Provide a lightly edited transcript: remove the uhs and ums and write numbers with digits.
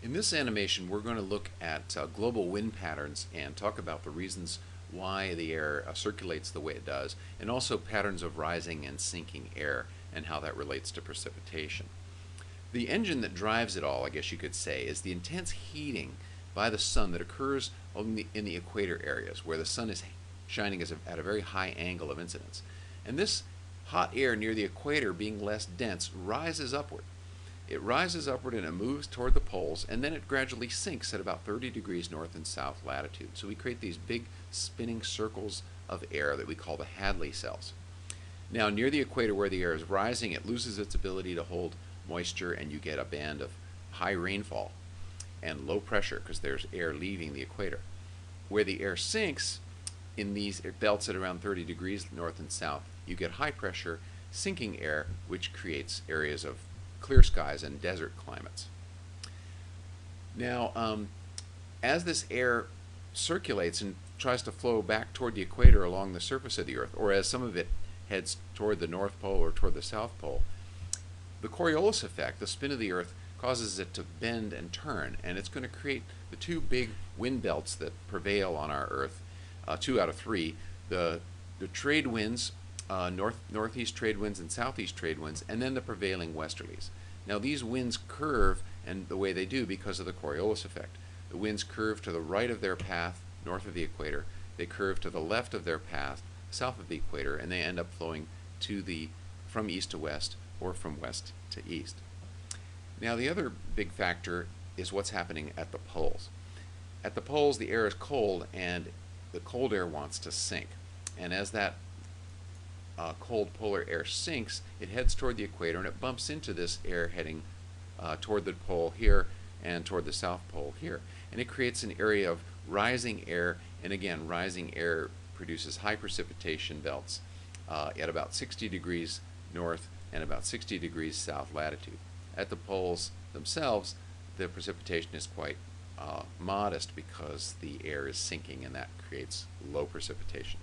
In this animation, we're going to look at global wind patterns and talk about the reasons why the air circulates the way it does, and also patterns of rising and sinking air and how that relates to precipitation. The engine that drives it all, I guess you could say, is the intense heating by the sun that occurs in the equator areas where the sun is shining at a very high angle of incidence. And this hot air near the equator, being less dense, rises upward. It rises upward and it moves toward the poles, and then it gradually sinks at about 30 degrees north and south latitude. So we create these big spinning circles of air that we call the Hadley cells. Now, near the equator where the air is rising, it loses its ability to hold moisture, and you get a band of high rainfall and low pressure because there's air leaving the equator. Where the air sinks, in these belts at around 30 degrees north and south, you get high pressure sinking air, which creates areas of clear skies and desert climates. Now, as this air circulates and tries to flow back toward the equator along the surface of the Earth, or as some of it heads toward the North Pole or toward the South Pole, the Coriolis effect, the spin of the Earth, causes it to bend and turn, and it's going to create the two big wind belts that prevail on our Earth, two out of three, the trade winds, northeast trade winds and southeast trade winds, and then the prevailing westerlies. Now these winds curve, and the way they do because of the Coriolis effect. The winds curve to the right of their path, north of the equator. They curve to the left of their path, south of the equator, and they end up flowing from east to west or from west to east. Now the other big factor is what's happening at the poles. At the poles, the air is cold, and the cold air wants to sink. And as that cold polar air sinks, it heads toward the equator and it bumps into this air heading toward the pole here and toward the south pole here. And it creates an area of rising air, and again, rising air produces high precipitation belts at about 60 degrees north and about 60 degrees south latitude. At the poles themselves, the precipitation is quite modest because the air is sinking, and that creates low precipitation.